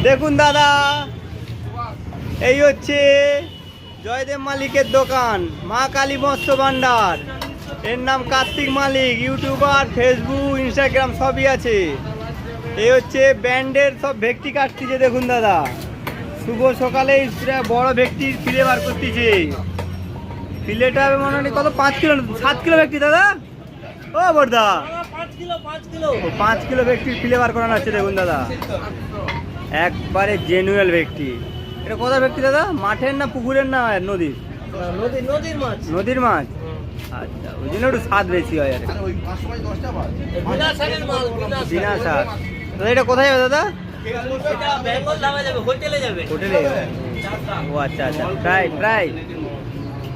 দেখুন দাদা, এই হচ্ছে জয়দেব মালিকের দোকান, মা কালী মৎস্য ভান্ডার। এর নাম কার্তিক মালিক, ইউটিউবার, ফেসবুক, ইনস্টাগ্রাম সবই আছে। এই হচ্ছে ব্যান্ডের সব ভেটকি কাটতেছে। দেখুন দাদা, শুভ সকালে বড় ভেটকির ফিলে বার করতেছে। ফিলেটা হবে মোটামুটি কত, 5 কিলো 7 কিলো ভেটকি দাদা। ও বড়দা, 5 কিলো ভেটকির ফিলে বার করানো হচ্ছে। দেখুন দাদা, একবারে জেনুয়েল ভেটকি। এটা কোথায় ভেটকি দাদা, মাঠের না পুকুরের না নদীর? নদীর মাছ। আচ্ছা, ওই জন্য একটু স্বাদ বেশি হয় আর বিনা স্বাদ। দাদা এটা কোথায় যাবে দাদা? হোটেলে যাবে। ও আচ্ছা আচ্ছা, ফ্রাই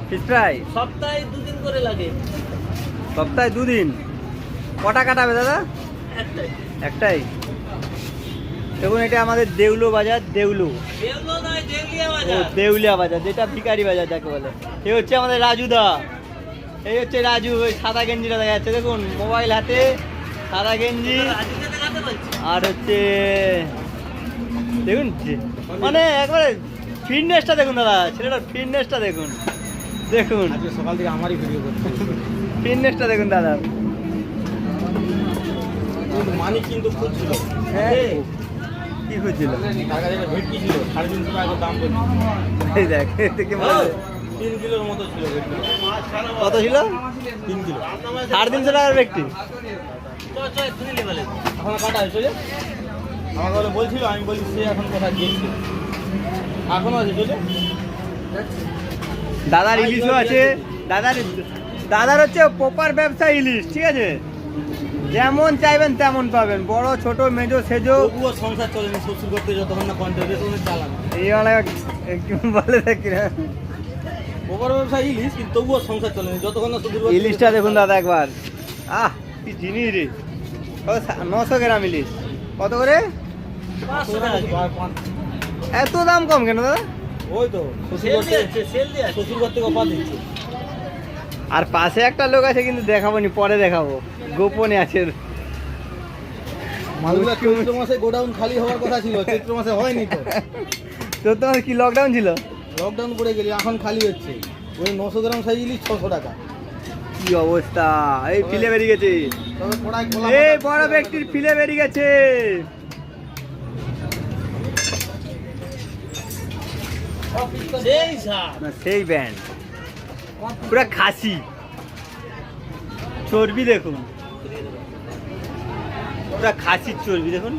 ফিশ ফ্রাই সপ্তাহে 2 দিন করে লাগে। সপ্তাহে 2 দিন। কটা কাটাবে দাদা? একটাই। দেখুন, এটা আমাদের দেউলো বাজার। দেউলিয়া বাজার, যেটা ভিকারি বাজার যাকে বলে। এই হচ্ছে আমাদের রাজুদা। এই হচ্ছে রাজু, ওই সাদা গেঞ্জিটা দেখা যাচ্ছে। দেখুন, মোবাইল হাতে, সাদা গেঞ্জি। আর হচ্ছে দেখুন, মানে একবারে ফিটনেসটা দেখুন দাদা, ছেলেটার ফিটনেসটা দেখুন। দেখুন সকাল থেকে আমারই ভিডিও করতে, ফিটনেসটা দেখুন দাদা। মানি কিন্তু খুব ছিল। হ্যাঁ, কি খুঁজছিল? তার কাছে একটা ভেটকি ছিল, 350 টাকা দাম বলছিল। এই দেখ, দেখে বলে 3 কিলোর মতো ছিল ভেটকি। কত ছিল? 3 কিলো। 350 টাকার ব্যক্তি। এখন কাটা হয়েছে যে আমাকে বলে বলছিল, আমি বলি সে এখন কোথায় গেছে, এখনো আছে চলে। দাদার ইলিশও আছে। দাদার হচ্ছে প্রপার ব্যবসা ইলিশ, ঠিক আছে? যেমন চাইবেন তেমন পাবেন, বড় ছোট মেজো সেজো। তবুও সংসার চলেনি শ্বশুর করতে, যতক্ষণ না কন্ট্রিবিউশন চালানো। এই একটু বলে দেখি না, ওপর ব্যবসা ইলিশ, কিন্তু তবুও সংসার চলেনি যতক্ষণ না শ্বশুর। ইলিশটা দেখুন দাদা একবার। কি জিনিস রে! 900 গ্রাম ইলিশ কত করে? এত দাম কম কেন দাদা? ওই তো শ্বশুর করতে অফার দিচ্ছে। আর পাশে একটা লোক আছে, কিন্তু দেখাবো নি, পরে দেখাবো, গোপনে আছে। মালগুলা চৈত্র মাসে গোডাউন খালি হওয়ার কথা ছিল, চৈত্র মাসে হয়নি তো। তো তোমার কি লকডাউন ছিল? লকডাউন পড়ে গেলি, এখন খালি হচ্ছে। ওই 900 গ্রাম সাইজ ইলিশ 600 টাকা। কি অবস্থা! এই ফিলে বেরিয়ে গেছে, তবে কড়াই খোলা। এই বড় ব্যক্তির ফিলে বেরিয়ে গেছে। সেই ব্যান্ড, পুরা খাসি চর্বি। দেখুন, পুরা খাসির চর্বি দেখুন।